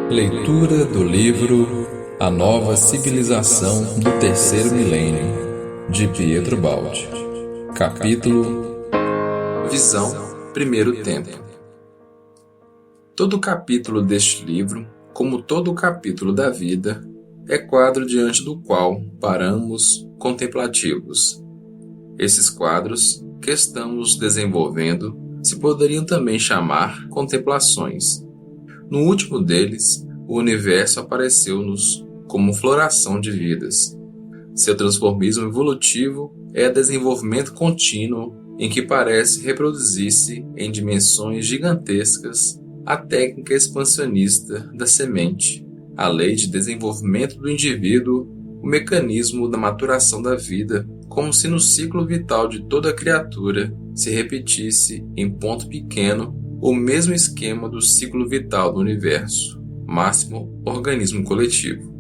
Leitura do livro A Nova Civilização do Terceiro Milênio, de Pietro Baldi. Capítulo Visão, Primeiro Tempo. Todo capítulo deste livro, como todo capítulo da vida, é quadro diante do qual paramos contemplativos. Esses quadros que estamos desenvolvendo se poderiam também chamar contemplações. No último deles, o universo apareceu-nos como floração de vidas. Seu transformismo evolutivo é desenvolvimento contínuo em que parece reproduzir-se em dimensões gigantescas a técnica expansionista da semente, a lei de desenvolvimento do indivíduo, o mecanismo da maturação da vida, como se no ciclo vital de toda criatura se repetisse em ponto pequeno o mesmo esquema do ciclo vital do universo, máximo organismo coletivo.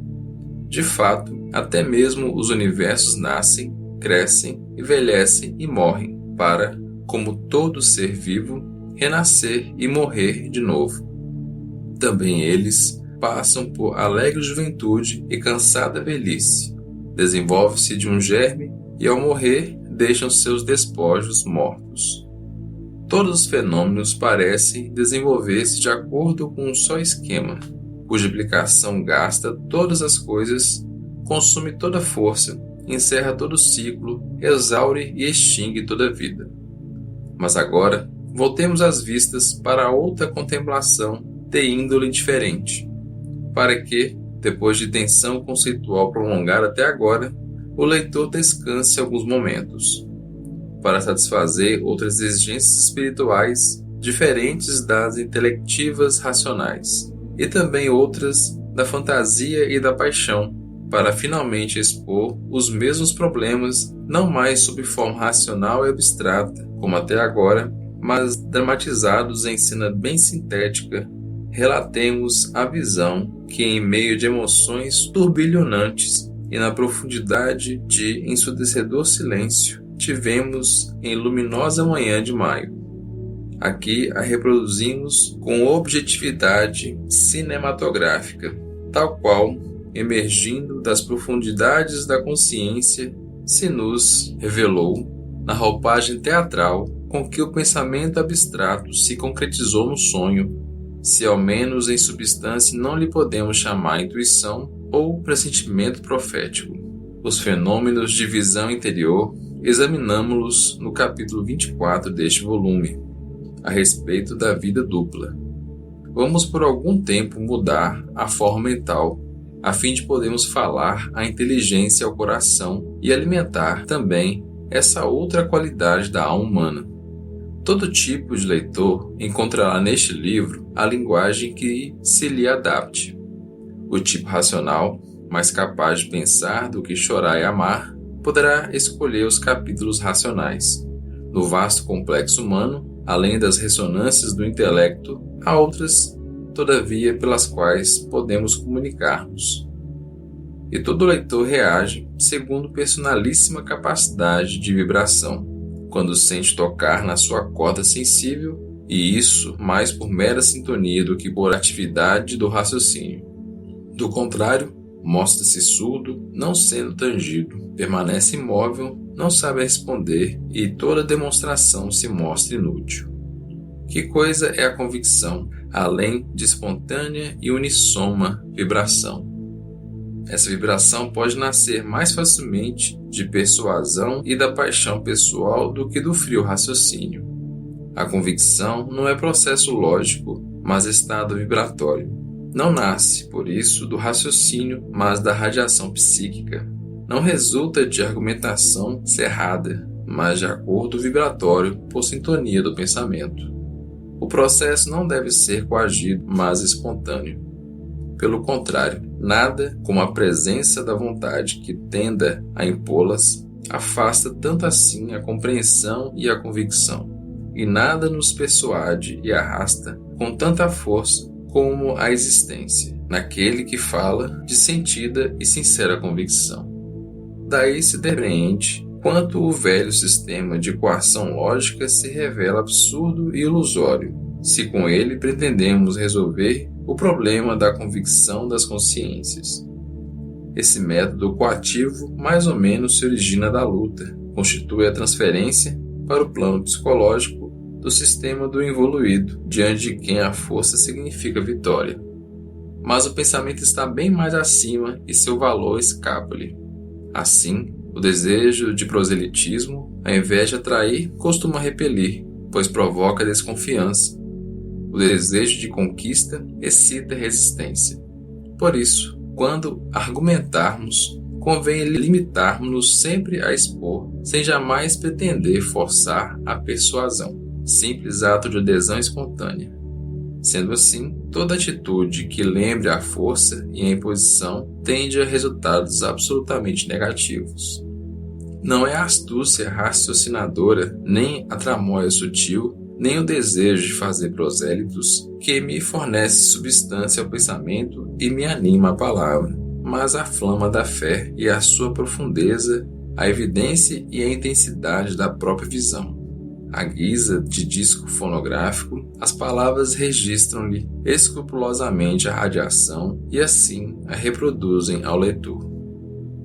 De fato, até mesmo os universos nascem, crescem, envelhecem e morrem para, como todo ser vivo, renascer e morrer de novo. Também eles passam por alegre juventude e cansada velhice. Desenvolve-se de um germe e, ao morrer, deixam seus despojos mortos. Todos os fenômenos parecem desenvolver-se de acordo com um só esquema. Multiplicação gasta todas as coisas, consome toda a força, encerra todo o ciclo, exaure e extingue toda a vida. Mas agora, voltemos as vistas para outra contemplação de índole diferente, para que, depois de tensão conceitual prolongada até agora, o leitor descanse alguns momentos, para satisfazer outras exigências espirituais diferentes das intelectivas racionais, e também outras da fantasia e da paixão, para finalmente expor os mesmos problemas, não mais sob forma racional e abstrata, como até agora, mas dramatizados em cena bem sintética. Relatemos a visão que, em meio de emoções turbilhonantes e na profundidade de ensurdecedor silêncio, tivemos em luminosa manhã de maio. Aqui a reproduzimos com objetividade cinematográfica, tal qual, emergindo das profundidades da consciência, se nos revelou na roupagem teatral com que o pensamento abstrato se concretizou no sonho, se ao menos em substância não lhe podemos chamar intuição ou pressentimento profético. Os fenômenos de visão interior examinamo-los no capítulo 24 deste volume, a respeito da vida dupla. Vamos por algum tempo mudar a forma mental, a fim de podermos falar a inteligência ao coração e alimentar também essa outra qualidade da alma humana. Todo tipo de leitor encontrará neste livro a linguagem que se lhe adapte. O tipo racional, mais capaz de pensar do que chorar e amar, poderá escolher os capítulos racionais. No vasto complexo humano, além das ressonâncias do intelecto, há outras, todavia, pelas quais podemos comunicar-nos. E todo leitor reage segundo personalíssima capacidade de vibração, quando sente tocar na sua corda sensível, e isso mais por mera sintonia do que por atividade do raciocínio. Do contrário, mostra-se surdo, não sendo tangido, permanece imóvel, não sabe responder, e toda demonstração se mostra inútil. Que coisa é a convicção, além de espontânea e unissoma vibração? Essa vibração pode nascer mais facilmente de persuasão e da paixão pessoal do que do frio raciocínio. A convicção não é processo lógico, mas estado vibratório. Não nasce, por isso, do raciocínio, mas da radiação psíquica. Não resulta de argumentação cerrada, mas de acordo vibratório por sintonia do pensamento. O processo não deve ser coagido, mas espontâneo. Pelo contrário, nada como a presença da vontade que tenda a impô-las afasta tanto assim a compreensão e a convicção, e nada nos persuade e arrasta com tanta força como a existência, naquele que fala de sentida e sincera convicção. Daí se depreende quanto o velho sistema de coação lógica se revela absurdo e ilusório, se com ele pretendemos resolver o problema da convicção das consciências. Esse método coativo mais ou menos se origina da luta, constitui a transferência para o plano psicológico do sistema do involuído, diante de quem a força significa vitória. Mas o pensamento está bem mais acima e seu valor escapa-lhe. Assim, o desejo de proselitismo, ao invés de atrair, costuma repelir, pois provoca desconfiança. O desejo de conquista excita resistência. Por isso, quando argumentarmos, convém limitarmos-nos sempre a expor, sem jamais pretender forçar a persuasão, simples ato de adesão espontânea. Sendo assim, toda atitude que lembre a força e a imposição tende a resultados absolutamente negativos. Não é a astúcia raciocinadora, nem a tramóia sutil, nem o desejo de fazer prosélitos que me fornece substância ao pensamento e me anima à palavra, mas a flama da fé e a sua profundeza, a evidência e a intensidade da própria visão. À guisa de disco fonográfico, as palavras registram-lhe escrupulosamente a radiação e assim a reproduzem ao leitor.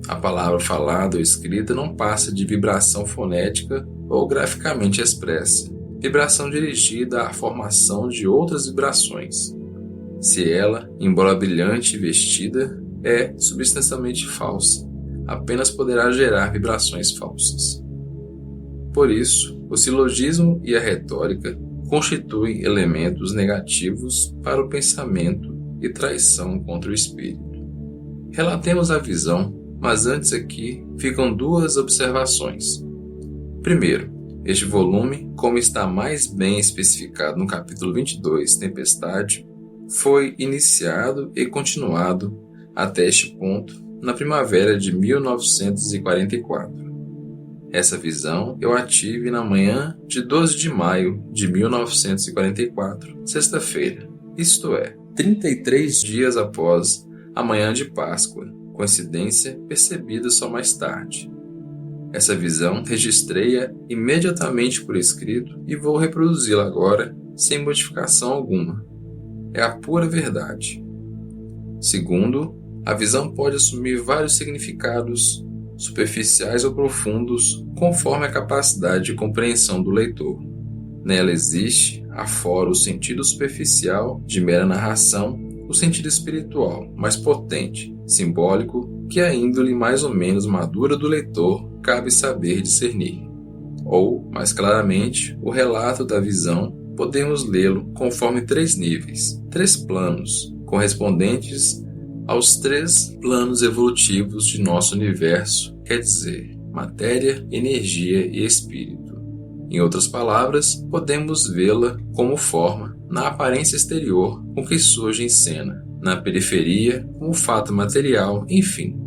A palavra falada ou escrita não passa de vibração fonética ou graficamente expressa, vibração dirigida à formação de outras vibrações. Se ela, embora brilhante e vestida, é substancialmente falsa, apenas poderá gerar vibrações falsas. Por isso, o silogismo e a retórica constituem elementos negativos para o pensamento e traição contra o espírito. Relatemos a visão, mas antes aqui ficam duas observações. Primeiro, este volume, como está mais bem especificado no capítulo 22, Tempestade, foi iniciado e continuado até este ponto na primavera de 1944. Essa visão eu a tive na manhã de 12 de maio de 1944, sexta-feira, isto é, 33 dias após a manhã de Páscoa, coincidência percebida só mais tarde. Essa visão registrei-a imediatamente por escrito e vou reproduzi-la agora sem modificação alguma. É a pura verdade. Segundo, a visão pode assumir vários significados, superficiais ou profundos, conforme a capacidade de compreensão do leitor. Nela existe, afora o sentido superficial de mera narração, o sentido espiritual, mais potente, simbólico, que a índole mais ou menos madura do leitor cabe saber discernir. Ou, mais claramente, o relato da visão, podemos lê-lo conforme 3 níveis, 3 planos, correspondentes aos 3 planos evolutivos de nosso universo, quer dizer, matéria, energia e espírito. Em outras palavras, podemos vê-la como forma, na aparência exterior com que surge em cena, na periferia como fato material, enfim.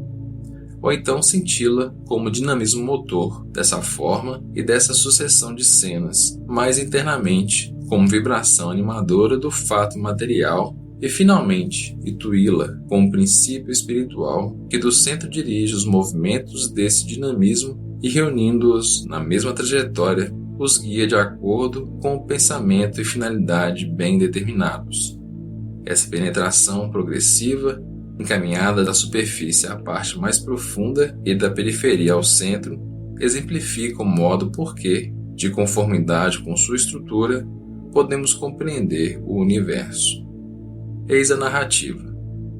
Ou então senti-la como dinamismo motor dessa forma e dessa sucessão de cenas, mais internamente como vibração animadora do fato material e finalmente intuí-la como princípio espiritual que do centro dirige os movimentos desse dinamismo e reunindo-os na mesma trajetória os guia de acordo com o pensamento e finalidade bem determinados. Essa penetração progressiva, encaminhada da superfície à parte mais profunda e da periferia ao centro, exemplifica o modo por que, de conformidade com sua estrutura, podemos compreender o universo. Eis a narrativa.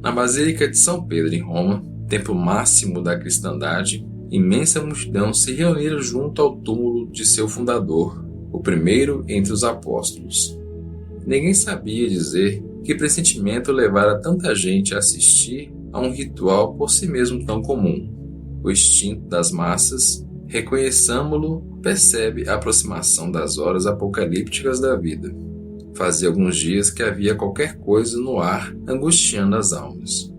Na Basílica de São Pedro, em Roma, templo máximo da cristandade, imensa multidão se reunira junto ao túmulo de seu fundador, o primeiro entre os apóstolos. Ninguém sabia dizer que pressentimento levara tanta gente a assistir a um ritual por si mesmo tão comum. O instinto das massas, reconheçamo-lo, percebe a aproximação das horas apocalípticas da vida. Fazia alguns dias que havia qualquer coisa no ar angustiando as almas.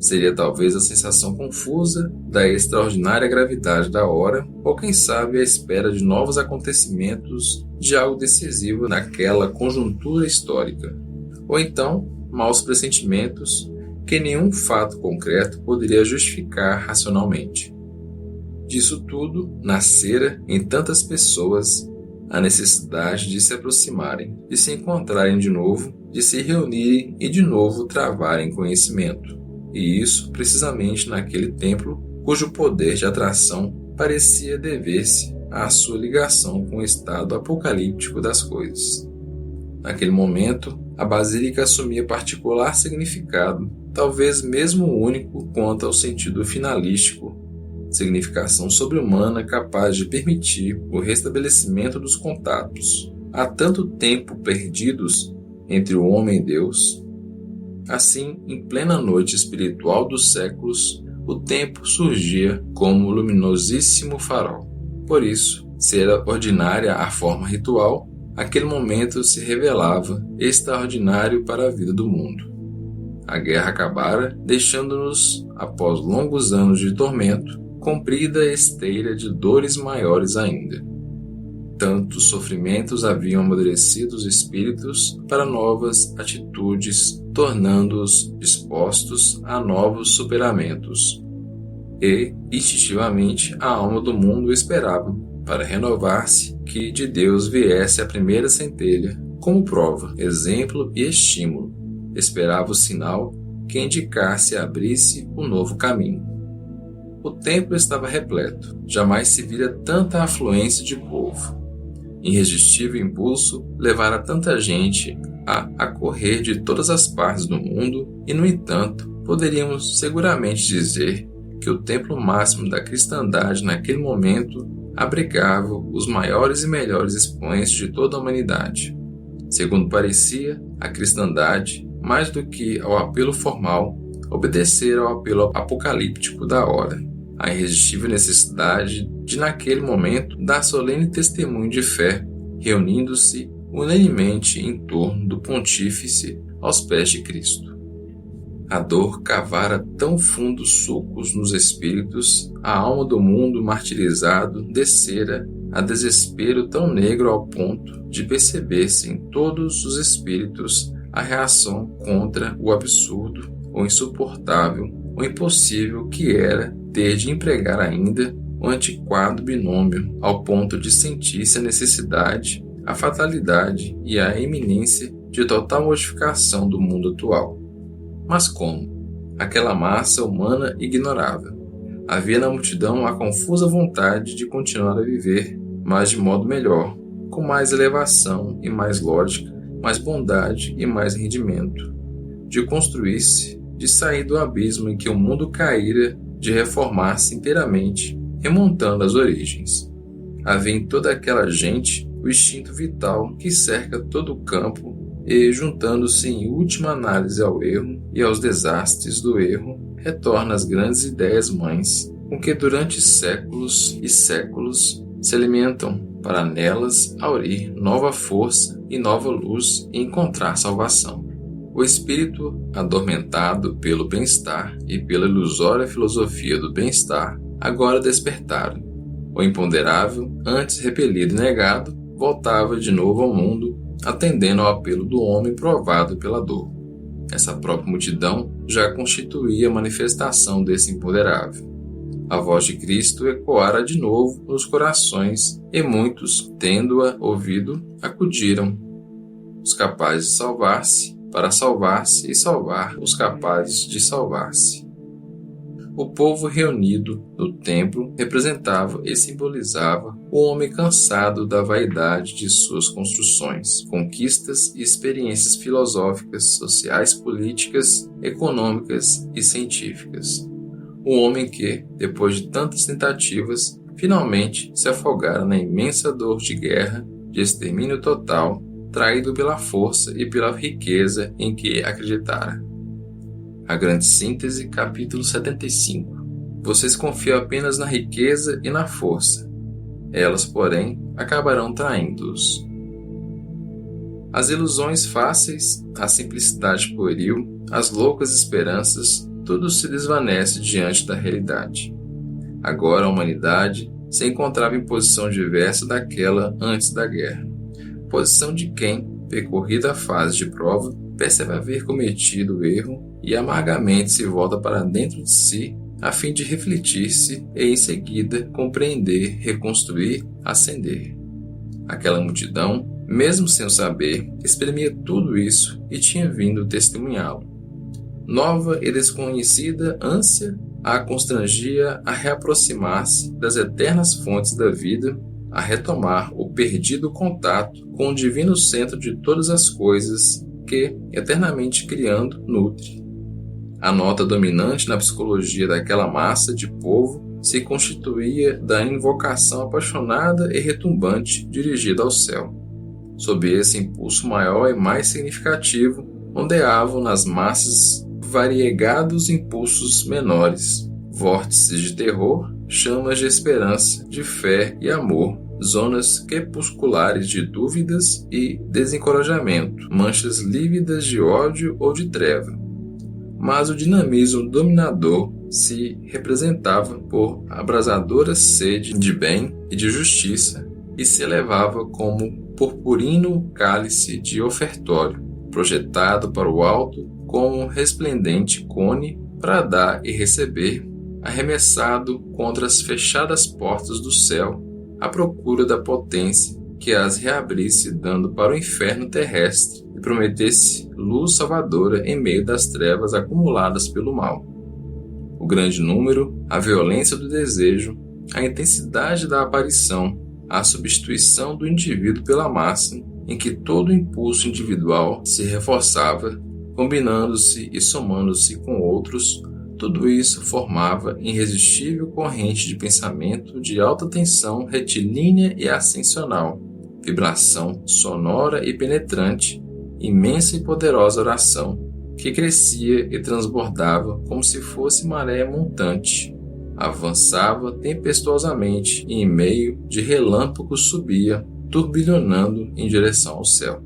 Seria talvez a sensação confusa da extraordinária gravidade da hora, ou quem sabe a espera de novos acontecimentos de algo decisivo naquela conjuntura histórica. Ou então, maus pressentimentos que nenhum fato concreto poderia justificar racionalmente. Disso tudo nascera em tantas pessoas a necessidade de se aproximarem, de se encontrarem de novo, de se reunirem e de novo travarem conhecimento. E isso precisamente naquele templo cujo poder de atração parecia dever-se à sua ligação com o estado apocalíptico das coisas. Naquele momento, a basílica assumia particular significado, talvez mesmo único quanto ao sentido finalístico, significação sobre-humana capaz de permitir o restabelecimento dos contatos, há tanto tempo perdidos entre o homem e Deus. Assim, em plena noite espiritual dos séculos, o tempo surgia como luminosíssimo farol. Por isso, se era ordinária a forma ritual, aquele momento se revelava extraordinário para a vida do mundo. A guerra acabara, deixando-nos, após longos anos de tormento, comprida esteira de dores maiores ainda. Tantos sofrimentos haviam amadurecido os espíritos para novas atitudes, tornando-os dispostos a novos superamentos. E, instintivamente, a alma do mundo esperava, para renovar-se, que de Deus viesse a primeira centelha, como prova, exemplo e estímulo. Esperava o sinal que indicasse e abrisse o novo caminho. O templo estava repleto, jamais se vira tanta afluência de povo. Irresistível impulso levara tanta gente a acorrer de todas as partes do mundo e, no entanto, poderíamos seguramente dizer que o templo máximo da cristandade naquele momento abrigava os maiores e melhores expoentes de toda a humanidade. Segundo parecia, a cristandade, mais do que ao apelo formal, obedecera ao apelo apocalíptico da hora, a irresistível necessidade de, naquele momento, dar solene testemunho de fé, reunindo-se unanemente em torno do pontífice aos pés de Cristo. A dor cavara tão fundos sulcos nos espíritos, a alma do mundo martirizado descera a desespero tão negro ao ponto de perceber-se em todos os espíritos a reação contra o absurdo, o insuportável, o impossível que era ter de empregar ainda o antiquado binômio, ao ponto de sentir-se a necessidade, a fatalidade e a iminência de total modificação do mundo atual. Mas como? Aquela massa humana ignorava. Havia na multidão a confusa vontade de continuar a viver, mas de modo melhor, com mais elevação e mais lógica, mais bondade e mais rendimento, de construir-se, de sair do abismo em que o mundo caíra, de reformar-se inteiramente, remontando as origens. Havia em toda aquela gente o instinto vital que cerca todo o campo e, juntando-se em última análise ao erro e aos desastres do erro, retorna às grandes ideias mães, com que durante séculos e séculos se alimentam, para nelas aurir nova força e nova luz e encontrar salvação. O espírito, adormentado pelo bem-estar e pela ilusória filosofia do bem-estar, agora despertaram. O imponderável, antes repelido e negado, voltava de novo ao mundo, atendendo ao apelo do homem provado pela dor. Essa própria multidão já constituía a manifestação desse imponderável. A voz de Cristo ecoara de novo nos corações, e muitos, tendo-a ouvido, acudiram. Os capazes de salvar-se, para salvar-se e salvar os capazes de salvar-se. O povo reunido no templo representava e simbolizava o homem cansado da vaidade de suas construções, conquistas e experiências filosóficas, sociais, políticas, econômicas e científicas. O homem que, depois de tantas tentativas, finalmente se afogara na imensa dor de guerra, de extermínio total, traído pela força e pela riqueza em que acreditara. A grande síntese, capítulo 75. Vocês confiam apenas na riqueza e na força. Elas, porém, acabarão traindo-os. As ilusões fáceis, a simplicidade pueril, as loucas esperanças, tudo se desvanece diante da realidade. Agora a humanidade se encontrava em posição diversa daquela antes da guerra. Posição de quem, percorrida a fase de prova, percebe haver cometido o erro e amargamente se volta para dentro de si a fim de refletir-se e em seguida compreender, reconstruir, ascender. Aquela multidão, mesmo sem o saber, exprimia tudo isso e tinha vindo testemunhá-lo. Nova e desconhecida ânsia a constrangia a reaproximar-se das eternas fontes da vida, a retomar o perdido contato com o divino centro de todas as coisas que, eternamente criando, nutre. A nota dominante na psicologia daquela massa de povo se constituía da invocação apaixonada e retumbante dirigida ao céu. Sob esse impulso maior e mais significativo, ondeavam nas massas variegados impulsos menores, vórtices de terror, chamas de esperança, de fé e amor, zonas crepusculares de dúvidas e desencorajamento, manchas lívidas de ódio ou de treva. Mas o dinamismo dominador se representava por abrasadora sede de bem e de justiça e se elevava como purpurino cálice de ofertório, projetado para o alto como um resplendente cone para dar e receber, arremessado contra as fechadas portas do céu, à procura da potência que as reabrisse dando para o inferno terrestre e prometesse luz salvadora em meio das trevas acumuladas pelo mal. O grande número, a violência do desejo, a intensidade da aparição, a substituição do indivíduo pela massa, em que todo impulso individual se reforçava, combinando-se e somando-se com outros, tudo isso formava irresistível corrente de pensamento de alta tensão retilínea e ascensional, vibração sonora e penetrante, imensa e poderosa oração, que crescia e transbordava como se fosse maré montante, avançava tempestuosamente e em meio de relâmpagos subia, turbilhonando em direção ao céu.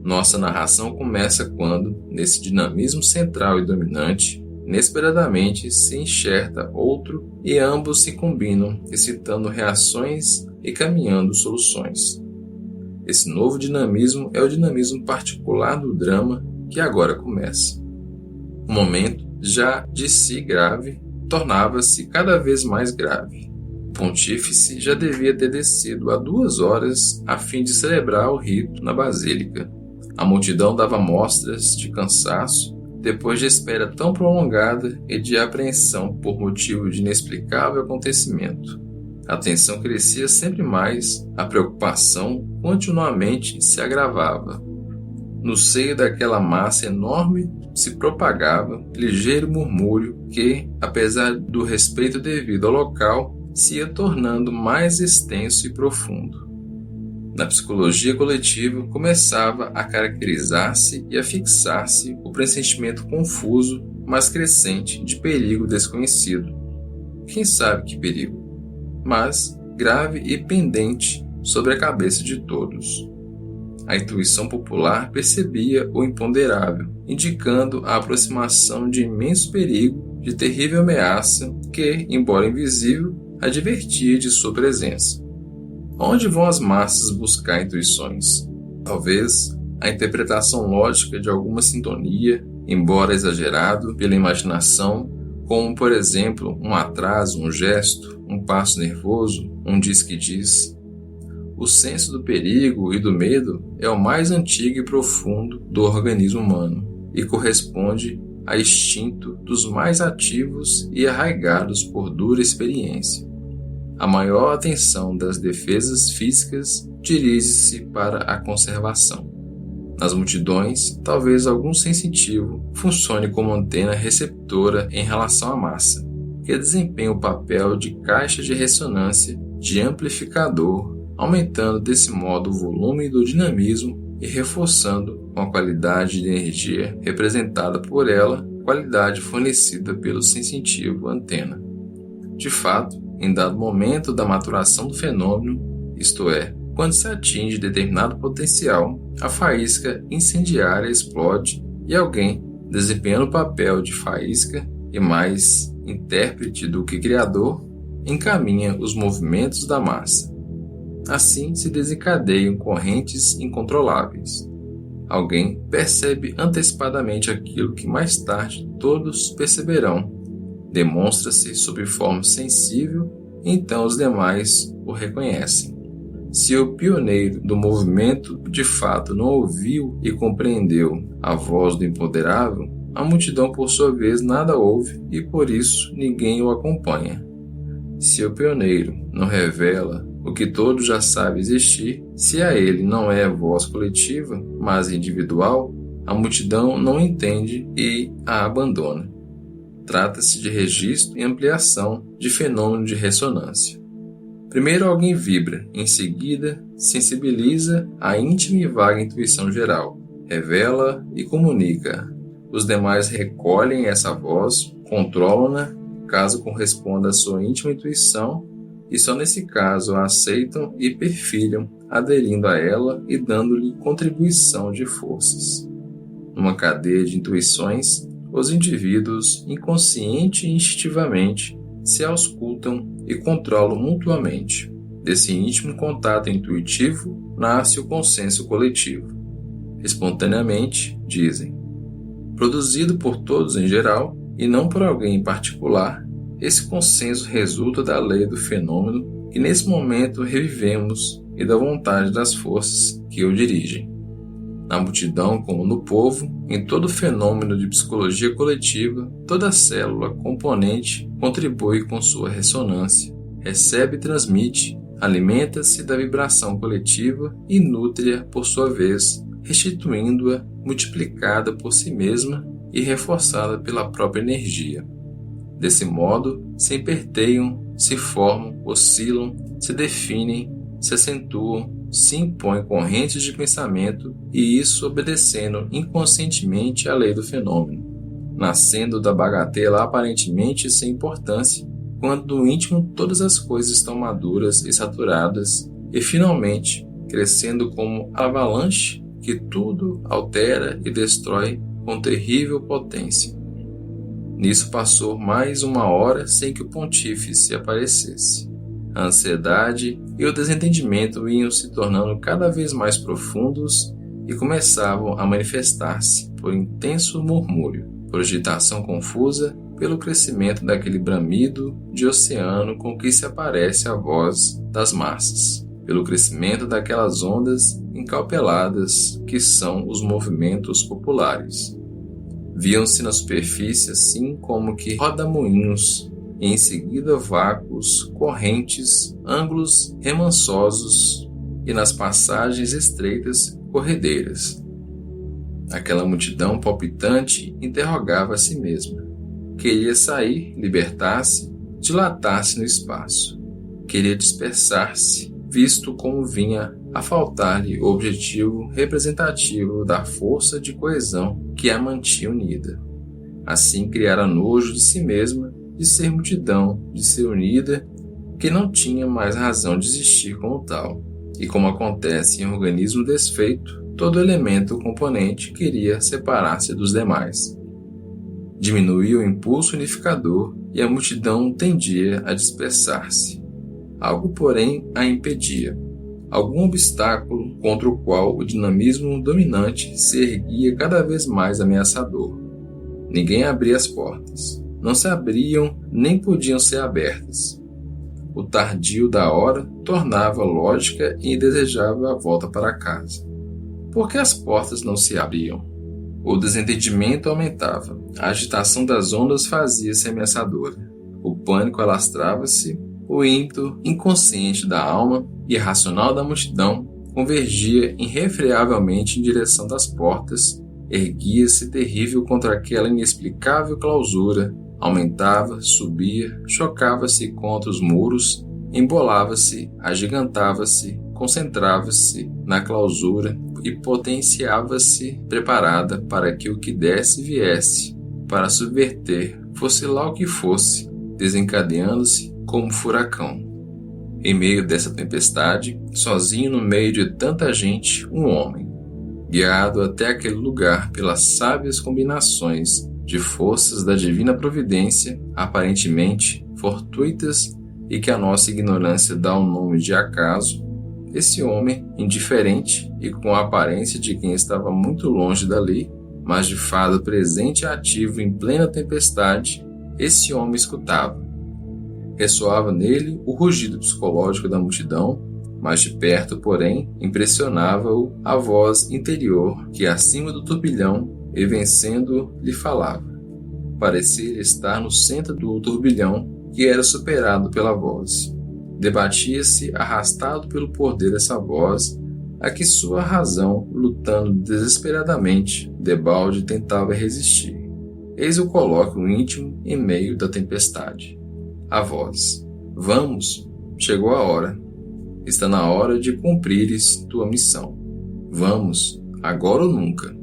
Nossa narração começa quando, nesse dinamismo central e dominante, inesperadamente se enxerta outro e ambos se combinam, excitando reações e caminhando soluções. Esse novo dinamismo é o dinamismo particular do drama que agora começa. O momento, já de si grave, tornava-se cada vez mais grave. O pontífice já devia ter descido há 2 horas a fim de celebrar o rito na basílica. A multidão dava mostras de cansaço, depois de espera tão prolongada e de apreensão por motivo de inexplicável acontecimento. A tensão crescia sempre mais, a preocupação continuamente se agravava. No seio daquela massa enorme se propagava ligeiro murmúrio que, apesar do respeito devido ao local, se ia tornando mais extenso e profundo. Na psicologia coletiva começava a caracterizar-se e a fixar-se o pressentimento confuso, mas crescente, de perigo desconhecido. Quem sabe que perigo? Mas grave e pendente sobre a cabeça de todos. A intuição popular percebia o imponderável, indicando a aproximação de imenso perigo, de terrível ameaça que, embora invisível, advertia de sua presença. Onde vão as massas buscar intuições? Talvez a interpretação lógica de alguma sintonia, embora exagerado pela imaginação, como, por exemplo, um atraso, um gesto, um passo nervoso, um diz que diz. O senso do perigo e do medo é o mais antigo e profundo do organismo humano e corresponde a instinto dos mais ativos e arraigados por dura experiência. A maior atenção das defesas físicas dirige-se para a conservação. Nas multidões, talvez algum sensitivo funcione como antena receptora em relação à massa, que desempenha o papel de caixa de ressonância, de amplificador, aumentando desse modo o volume do dinamismo e reforçando com a qualidade de energia representada por ela, qualidade fornecida pelo sensitivo antena. De fato, em dado momento da maturação do fenômeno, isto é, quando se atinge determinado potencial, a faísca incendiária explode e alguém, desempenhando o papel de faísca e mais intérprete do que criador, encaminha os movimentos da massa. Assim se desencadeiam correntes incontroláveis. Alguém percebe antecipadamente aquilo que mais tarde todos perceberão. Demonstra-se sob forma sensível, e então os demais o reconhecem. Se o pioneiro do movimento de fato não ouviu e compreendeu a voz do imponderável, a multidão por sua vez nada ouve e por isso ninguém o acompanha. Se o pioneiro não revela o que todos já sabem existir, se a ele não é voz coletiva, mas individual, a multidão não entende e a abandona. Trata-se de registro e ampliação de fenômeno de ressonância. Primeiro alguém vibra, em seguida sensibiliza a íntima e vaga intuição geral, revela e comunica. Os demais recolhem essa voz, controlam-na, caso corresponda à sua íntima intuição, e só nesse caso a aceitam e perfilham, aderindo a ela e dando-lhe contribuição de forças. Numa cadeia de intuições, os indivíduos, inconsciente e instintivamente, se auscultam e controlam mutuamente. Desse íntimo contato intuitivo nasce o consenso coletivo. Espontaneamente, dizem. Produzido por todos em geral, e não por alguém em particular, esse consenso resulta da lei do fenômeno que nesse momento revivemos e da vontade das forças que o dirigem. Na multidão como no povo, em todo fenômeno de psicologia coletiva, toda célula componente contribui com sua ressonância, recebe e transmite, alimenta-se da vibração coletiva e nutre-a por sua vez, restituindo-a multiplicada por si mesma e reforçada pela própria energia. Desse modo, se emperteiam, se formam, oscilam, se definem, se acentuam, se impõem correntes de pensamento e isso obedecendo inconscientemente à lei do fenômeno, nascendo da bagatela aparentemente sem importância, quando no íntimo todas as coisas estão maduras e saturadas e finalmente crescendo como avalanche que tudo altera e destrói com terrível potência. Nisso passou mais uma hora sem que o pontífice aparecesse. A ansiedade e o desentendimento iam se tornando cada vez mais profundos e começavam a manifestar-se por intenso murmúrio, por agitação confusa, pelo crescimento daquele bramido de oceano com que se aparece a voz das massas, pelo crescimento daquelas ondas encalpeladas que são os movimentos populares. Viam-se na superfície assim como que rodamoinhos, e em seguida vácuos, correntes, ângulos remansosos e nas passagens estreitas corredeiras. Aquela multidão palpitante interrogava a si mesma. Queria sair, libertar-se, dilatar-se no espaço. Queria dispersar-se, visto como vinha a faltar-lhe o objetivo representativo da força de coesão que a mantinha unida. Assim criara nojo de si mesma, de ser multidão, de ser unida, que não tinha mais razão de existir como tal. E como acontece em um organismo desfeito, todo elemento ou componente queria separar-se dos demais. Diminuía o impulso unificador e a multidão tendia a dispersar-se. Algo, porém, a impedia. Algum obstáculo contra o qual o dinamismo dominante se erguia cada vez mais ameaçador. Ninguém abria as portas. Não se abriam nem podiam ser abertas. O tardio da hora tornava lógica e desejável a volta para casa. Por que as portas não se abriam? O desentendimento aumentava. A agitação das ondas fazia-se ameaçadora. O pânico alastrava-se. O ímpeto inconsciente da alma e irracional da multidão convergia irrefreavelmente em direção das portas, erguia-se terrível contra aquela inexplicável clausura, aumentava, subia, chocava-se contra os muros, embolava-se, agigantava-se, concentrava-se na clausura e potenciava-se preparada para que o que desse viesse, para subverter, fosse lá o que fosse, desencadeando-se como furacão. Em meio dessa tempestade, sozinho no meio de tanta gente, um homem, guiado até aquele lugar pelas sábias combinações de forças da divina providência, aparentemente fortuitas e que a nossa ignorância dá o nome de acaso, esse homem, indiferente e com a aparência de quem estava muito longe dali, mas de fato presente e ativo em plena tempestade, esse homem escutava. Ressoava nele o rugido psicológico da multidão, Mais de perto, porém, impressionava-o a voz interior que, acima do turbilhão e vencendo, lhe falava. Parecia estar no centro do turbilhão que era superado pela voz. Debatia-se, arrastado pelo poder dessa voz, a que sua razão, lutando desesperadamente, debalde tentava resistir. Eis o colóquio íntimo em meio da tempestade. A voz: Vamos, chegou a hora. Está na hora de cumprires tua missão. Vamos, agora ou nunca.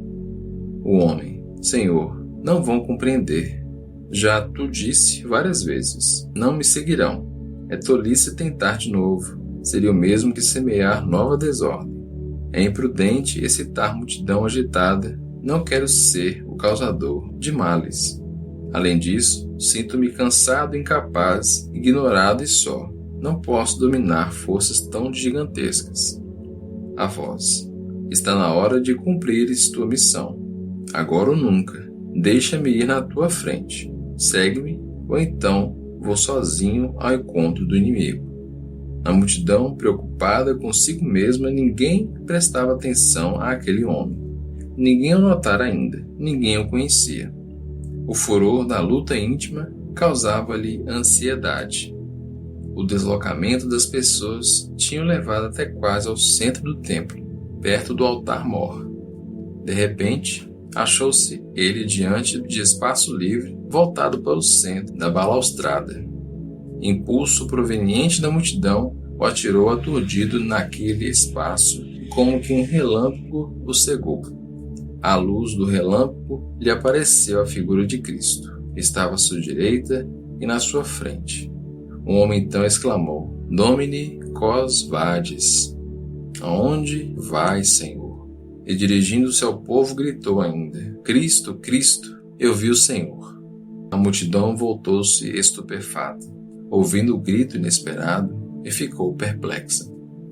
O homem: Senhor, não vão compreender. Já tu disse várias vezes, não me seguirão. É tolice tentar de novo. Seria o mesmo que semear nova desordem. É imprudente excitar multidão agitada. Não quero ser o causador de males. Além disso, sinto-me cansado e incapaz, ignorado e só. Não posso dominar forças tão gigantescas. A voz: Está na hora de cumprires tua missão. Agora ou nunca. Deixa-me ir na tua frente. Segue-me, ou então vou sozinho ao encontro do inimigo. Na multidão, preocupada consigo mesma, ninguém prestava atenção àquele homem. Ninguém o notara ainda, ninguém o conhecia. O furor da luta íntima causava-lhe ansiedade. O deslocamento das pessoas tinha o levado até quase ao centro do templo, perto do altar-mor. De repente, achou-se ele diante de espaço livre, voltado para o centro da balaustrada. Impulso proveniente da multidão o atirou aturdido naquele espaço, como que um relâmpago o cegou. À luz do relâmpago lhe apareceu a figura de Cristo. Estava à sua direita e na sua frente. O homem então exclamou: Domine quos vadis? Aonde vai, Senhor? E dirigindo-se ao povo gritou ainda: Cristo, Cristo, eu vi o Senhor. A multidão voltou-se estupefata, ouvindo o grito inesperado, e ficou perplexa.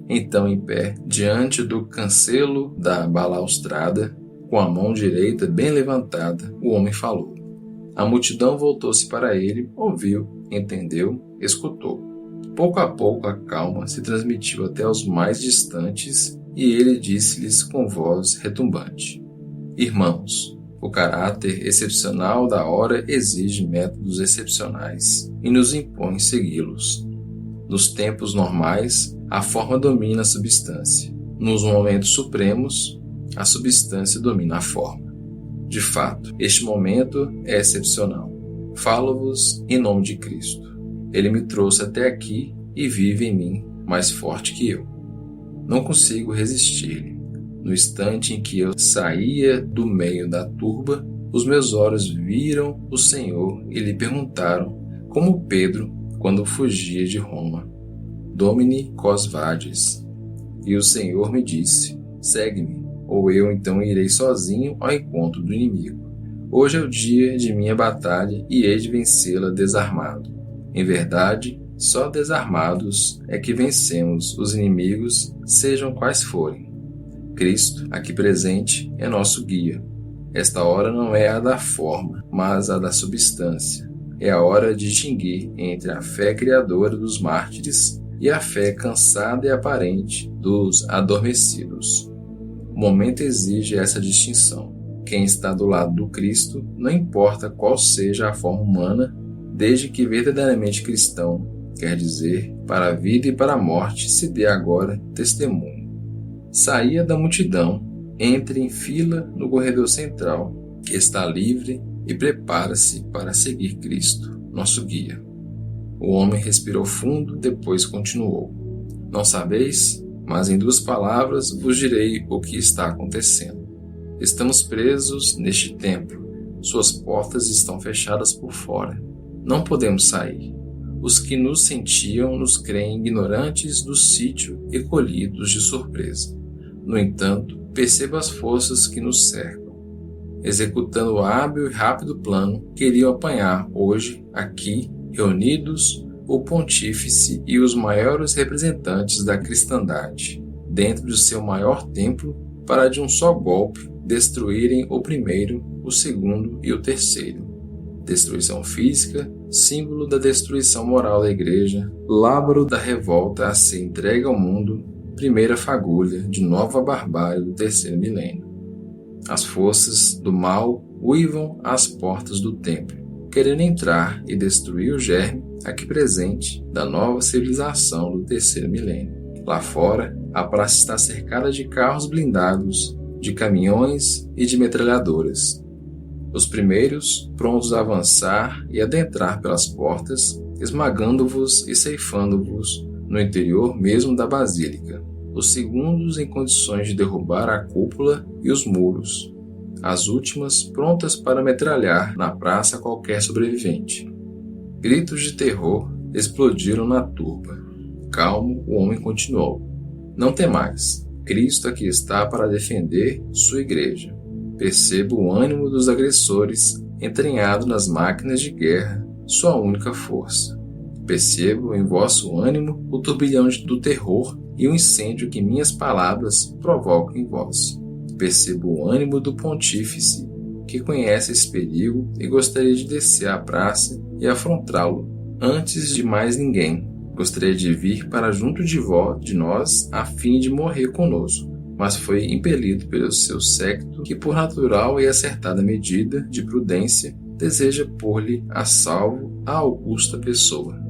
Então, em pé, diante do cancelo da balaustrada, com a mão direita bem levantada, o homem falou. A multidão voltou-se para ele, ouviu, entendeu, escutou. Pouco a pouco a calma se transmitiu até aos mais distantes e ele disse-lhes com voz retumbante: Irmãos, o caráter excepcional da hora exige métodos excepcionais e nos impõe segui-los. Nos tempos normais, a forma domina a substância. Nos momentos supremos, a substância domina a forma. De fato, este momento é excepcional. Falo-vos em nome de Cristo. Ele me trouxe até aqui e vive em mim, mais forte que eu. Não consigo resistir-lhe. No instante em que eu saía do meio da turba, os meus olhos viram o Senhor e lhe perguntaram, como Pedro, quando fugia de Roma: Domine quos vadis? E o Senhor me disse: Segue-me, ou eu então irei sozinho ao encontro do inimigo. Hoje é o dia de minha batalha e hei de vencê-la desarmado. Em verdade, só desarmados é que vencemos os inimigos, sejam quais forem. Cristo, aqui presente, é nosso guia. Esta hora não é a da forma, mas a da substância. É a hora de distinguir entre a fé criadora dos mártires e a fé cansada e aparente dos adormecidos. O momento exige essa distinção. Quem está do lado do Cristo, não importa qual seja a forma humana, desde que verdadeiramente cristão, quer dizer, para a vida e para a morte, se dê agora testemunho. Saía da multidão, entra em fila no corredor central, que está livre, e prepara-se para seguir Cristo, nosso guia. O homem respirou fundo, depois continuou: Não sabeis? Mas em 2 palavras vos direi o que está acontecendo. Estamos presos neste templo. Suas portas estão fechadas por fora. Não podemos sair. Os que nos sentiam nos creem ignorantes do sítio e colhidos de surpresa. No entanto, percebo as forças que nos cercam. Executando o hábil e rápido plano, queriam apanhar hoje, aqui, reunidos, o pontífice e os maiores representantes da cristandade, dentro de seu maior templo, para de um só golpe destruírem o primeiro, o segundo e o terceiro. Destruição física, símbolo da destruição moral da igreja, lábaro da revolta a ser entregue ao mundo, primeira fagulha de nova barbárie do terceiro milênio. As forças do mal uivam às portas do templo, querendo entrar e destruir o germe aqui presente da nova civilização do terceiro milênio. Lá fora, a praça está cercada de carros blindados, de caminhões e de metralhadoras. Os primeiros prontos a avançar e adentrar pelas portas, esmagando-vos e ceifando-vos no interior mesmo da basílica. Os segundos em condições de derrubar a cúpula e os muros. As últimas prontas para metralhar na praça qualquer sobrevivente. Gritos de terror explodiram na turba. Calmo, o homem continuou. Não temais. Cristo aqui está para defender sua igreja. Percebo o ânimo dos agressores entranhado nas máquinas de guerra, sua única força. Percebo em vosso ânimo o turbilhão do terror e o incêndio que minhas palavras provocam em vós. Percebo o ânimo do pontífice, que conhece esse perigo e gostaria de descer à praça e afrontá-lo antes de mais ninguém. Gostaria de vir para junto de nós a fim de morrer conosco, mas foi impelido pelo seu séquito que, por natural e acertada medida de prudência, deseja pôr-lhe a salvo a augusta pessoa.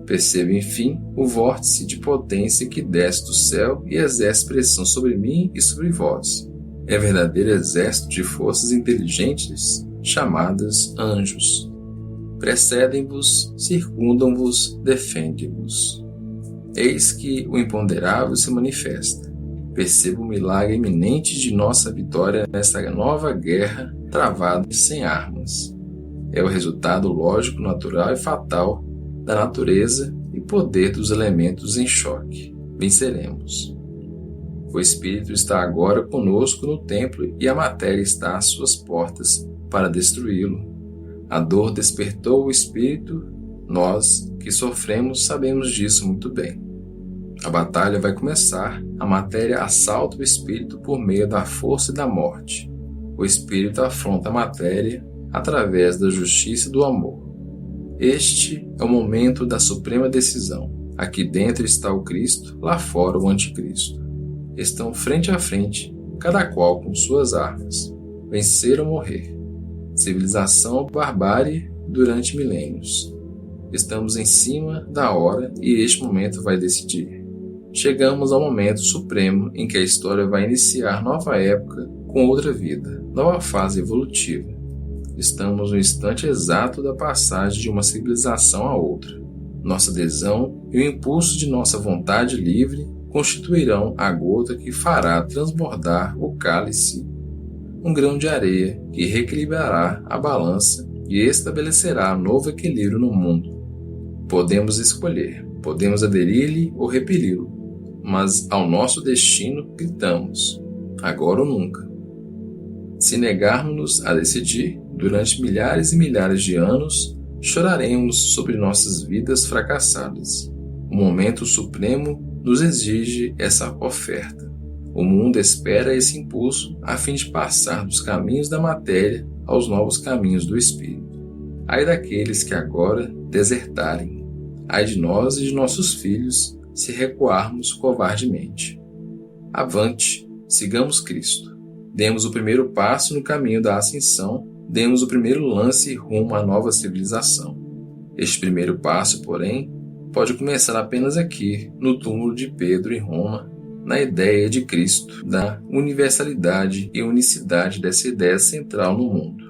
Percebo, enfim, o vórtice de potência que desce do céu e exerce pressão sobre mim e sobre vós. É verdadeiro exército de forças inteligentes chamadas anjos. Precedem-vos, circundam-vos, defendem-vos. Eis que o imponderável se manifesta. Percebo o milagre iminente de nossa vitória nesta nova guerra travada sem armas. É o resultado lógico, natural e fatal da natureza e poder dos elementos em choque. Venceremos. O Espírito está agora conosco no templo e a matéria está às suas portas para destruí-lo. A dor despertou o Espírito, nós que sofremos sabemos disso muito bem. A batalha vai começar, a matéria assalta o Espírito por meio da força e da morte. O Espírito afronta a matéria através da justiça e do amor. Este é o momento da suprema decisão. Aqui dentro está o Cristo, lá fora o Anticristo. Estão frente a frente, cada qual com suas armas. Vencer ou morrer. Civilização ou barbárie durante milênios. Estamos em cima da hora e este momento vai decidir. Chegamos ao momento supremo em que a história vai iniciar nova época com outra vida, nova fase evolutiva. Estamos no instante exato da passagem de uma civilização a outra. Nossa adesão e o impulso de nossa vontade livre constituirão a gota que fará transbordar o cálice, um grão de areia que reequilibrará a balança e estabelecerá novo equilíbrio no mundo. Podemos escolher, podemos aderir-lhe ou repeli-lo, mas ao nosso destino gritamos, agora ou nunca. Se negarmos-nos a decidir, durante milhares e milhares de anos, choraremos sobre nossas vidas fracassadas. O momento supremo nos exige essa oferta. O mundo espera esse impulso a fim de passar dos caminhos da matéria aos novos caminhos do Espírito. Ai daqueles que agora desertarem. Ai de nós e de nossos filhos se recuarmos covardemente. Avante, sigamos Cristo. Demos o primeiro passo no caminho da ascensão, demos o primeiro lance rumo à nova civilização. Este primeiro passo, porém, pode começar apenas aqui, no túmulo de Pedro em Roma, na ideia de Cristo, da universalidade e unicidade dessa ideia central no mundo.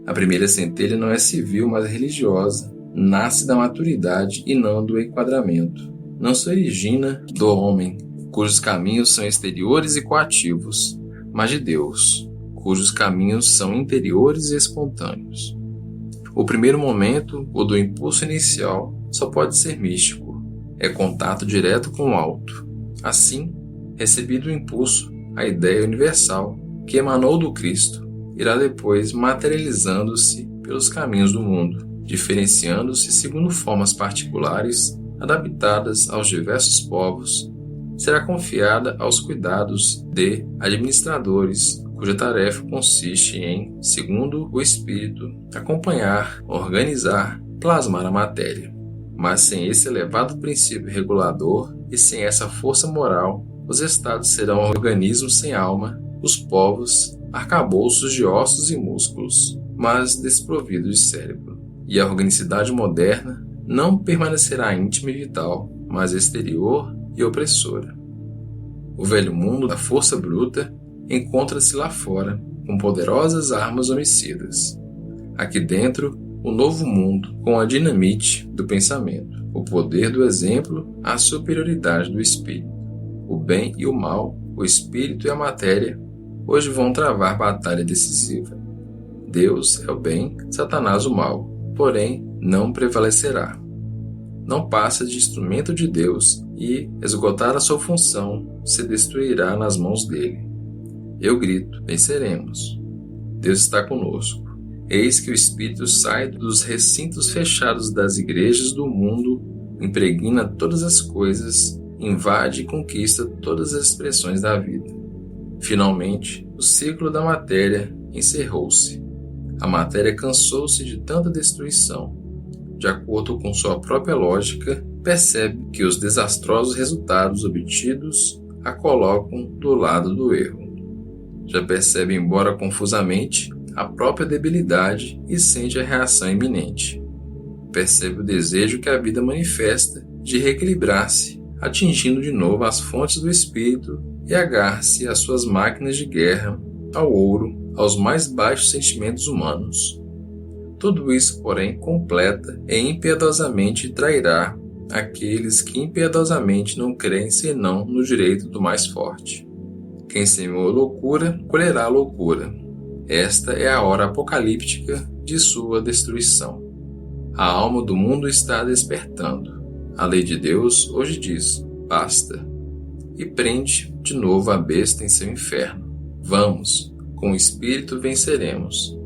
A primeira centelha não é civil, mas religiosa, nasce da maturidade e não do enquadramento. Não se origina do homem, cujos caminhos são exteriores e coativos, mas de Deus, cujos caminhos são interiores e espontâneos. O primeiro momento, o do impulso inicial, só pode ser místico. É contato direto com o alto. Assim, recebido o impulso, a ideia universal, que emanou do Cristo, irá depois materializando-se pelos caminhos do mundo, diferenciando-se segundo formas particulares, adaptadas aos diversos povos, será confiada aos cuidados de administradores, cuja tarefa consiste em, segundo o Espírito, acompanhar, organizar, plasmar a matéria. Mas sem esse elevado princípio regulador e sem essa força moral, os estados serão organismos sem alma, os povos, arcabouços de ossos e músculos, mas desprovidos de cérebro. E a organicidade moderna não permanecerá íntima e vital, mas exterior e opressora. O velho mundo da força bruta encontra-se lá fora, com poderosas armas homicidas. Aqui dentro, o novo mundo, com a dinamite do pensamento, o poder do exemplo, a superioridade do espírito. O bem e o mal, o espírito e a matéria, hoje vão travar batalha decisiva. Deus é o bem, Satanás o mal, porém não prevalecerá. Não passa de instrumento de Deus e, esgotar a sua função, se destruirá nas mãos dele. Eu grito, venceremos. Deus está conosco. Eis que o Espírito sai dos recintos fechados das igrejas do mundo, impregna todas as coisas, invade e conquista todas as expressões da vida. Finalmente, o ciclo da matéria encerrou-se. A matéria cansou-se de tanta destruição. De acordo com sua própria lógica, percebe que os desastrosos resultados obtidos a colocam do lado do erro. Já percebe, embora confusamente, a própria debilidade e sente a reação iminente. Percebe o desejo que a vida manifesta de reequilibrar-se, atingindo de novo as fontes do espírito e agarra-se às suas máquinas de guerra, ao ouro, aos mais baixos sentimentos humanos. Tudo isso, porém, completa e impiedosamente trairá aqueles que impiedosamente não creem senão no direito do mais forte. Quem semeou loucura, colherá loucura. Esta é a hora apocalíptica de sua destruição. A alma do mundo está despertando. A lei de Deus hoje diz, basta, e prende de novo a besta em seu inferno. Vamos, com o Espírito venceremos.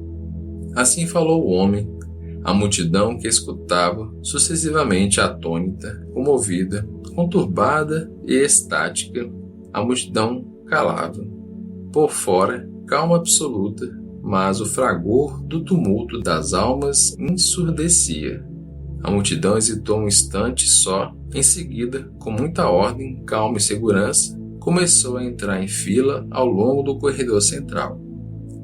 Assim falou o homem, a multidão que escutava, sucessivamente atônita, comovida, conturbada e estática, a multidão calava. Por fora, calma absoluta, mas o fragor do tumulto das almas ensurdecia. A multidão hesitou um instante só, em seguida, com muita ordem, calma e segurança, começou a entrar em fila ao longo do corredor central.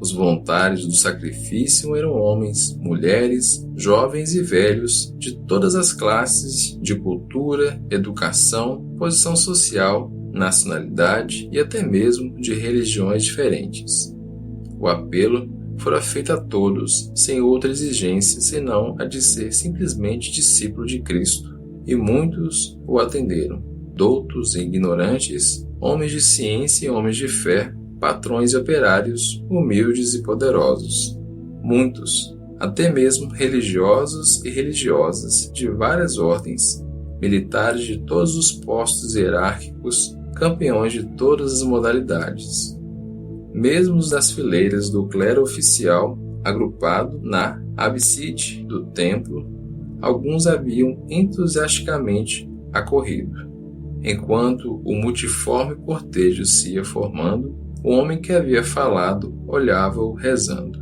Os voluntários do sacrifício eram homens, mulheres, jovens e velhos de todas as classes de cultura, educação, posição social, nacionalidade e até mesmo de religiões diferentes. O apelo fora feito a todos, sem outra exigência senão a de ser simplesmente discípulo de Cristo, e muitos o atenderam, doutos e ignorantes, homens de ciência e homens de fé, patrões e operários, humildes e poderosos. Muitos, até mesmo religiosos e religiosas de várias ordens, militares de todos os postos hierárquicos, campeões de todas as modalidades. Mesmo os das fileiras do clero oficial, agrupado na abside do templo, alguns haviam entusiasticamente acorrido. Enquanto o multiforme cortejo se ia formando, o homem que havia falado olhava-o rezando.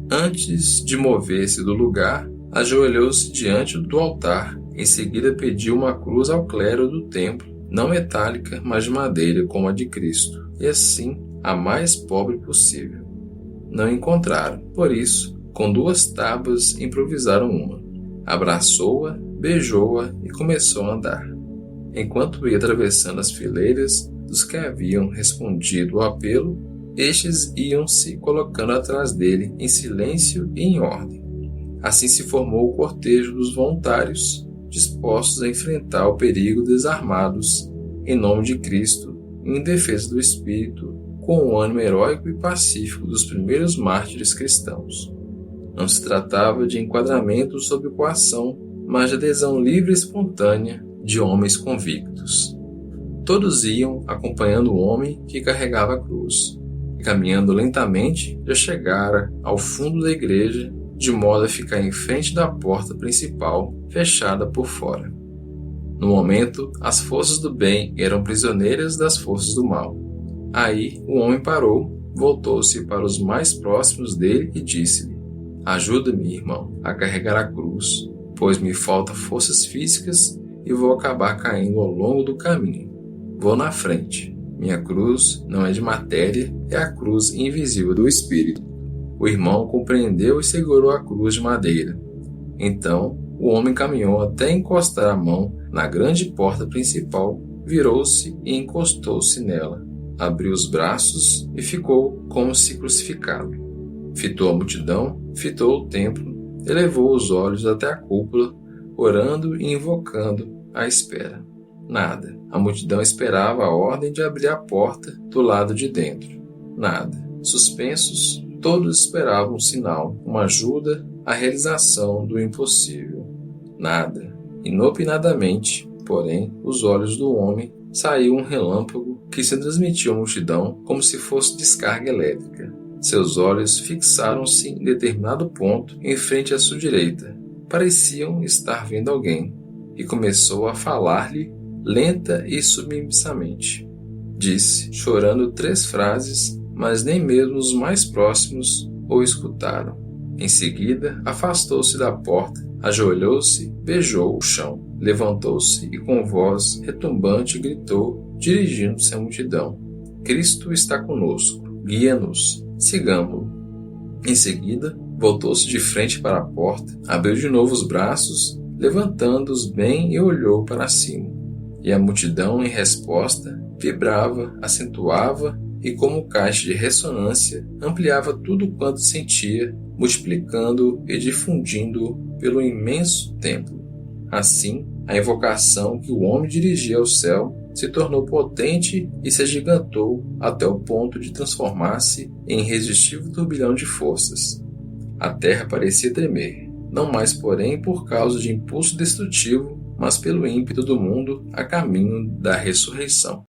Antes de mover-se do lugar, ajoelhou-se diante do altar. Em seguida pediu uma cruz ao clero do templo, não metálica, mas de madeira, como a de Cristo, e assim a mais pobre possível. Não encontraram, por isso, com 2 tábuas improvisaram uma. Abraçou-a, beijou-a e começou a andar. Enquanto ia atravessando as fileiras dos que haviam respondido ao apelo, estes iam se colocando atrás dele em silêncio e em ordem. Assim se formou o cortejo dos voluntários, dispostos a enfrentar o perigo desarmados, em nome de Cristo e em defesa do Espírito, com o ânimo heróico e pacífico dos primeiros mártires cristãos. Não se tratava de enquadramento sob coação, mas de adesão livre e espontânea de homens convictos. Todos iam acompanhando o homem que carregava a cruz. Caminhando lentamente, já chegara ao fundo da igreja, de modo a ficar em frente da porta principal, fechada por fora. No momento, as forças do bem eram prisioneiras das forças do mal. Aí o homem parou, voltou-se para os mais próximos dele e disse-lhe: ajuda-me, irmão, a carregar a cruz, pois me faltam forças físicas e vou acabar caindo ao longo do caminho. Vou na frente. Minha cruz não é de matéria, é a cruz invisível do Espírito. O irmão compreendeu e segurou a cruz de madeira. Então, o homem caminhou até encostar a mão na grande porta principal, virou-se e encostou-se nela. Abriu os braços e ficou como se crucificado. Fitou a multidão, fitou o templo, elevou os olhos até a cúpula, orando e invocando à espera. Nada. A multidão esperava a ordem de abrir a porta do lado de dentro. Nada. Suspensos, todos esperavam um sinal, uma ajuda à realização do impossível. Nada. Inopinadamente, porém, os olhos do homem saiu um relâmpago que se transmitiu à multidão como se fosse descarga elétrica. Seus olhos fixaram-se em determinado ponto em frente à sua direita. Pareciam estar vendo alguém, e começou a falar-lhe lenta e submissamente. Disse, chorando 3 frases, mas nem mesmo os mais próximos o escutaram. Em seguida, afastou-se da porta, ajoelhou-se, beijou o chão, levantou-se e com voz retumbante gritou, dirigindo-se à multidão: Cristo está conosco, guia-nos, sigamo-lo. Em seguida, voltou-se de frente para a porta, abriu de novo os braços, levantando-os bem e olhou para cima. E a multidão, em resposta, vibrava, acentuava e, como caixa de ressonância, ampliava tudo quanto sentia, multiplicando e difundindo pelo imenso templo. Assim, a invocação que o homem dirigia ao céu se tornou potente e se agigantou até o ponto de transformar-se em irresistível turbilhão de forças. A terra parecia tremer, não mais porém por causa de impulso destrutivo, mas pelo ímpeto do mundo a caminho da ressurreição.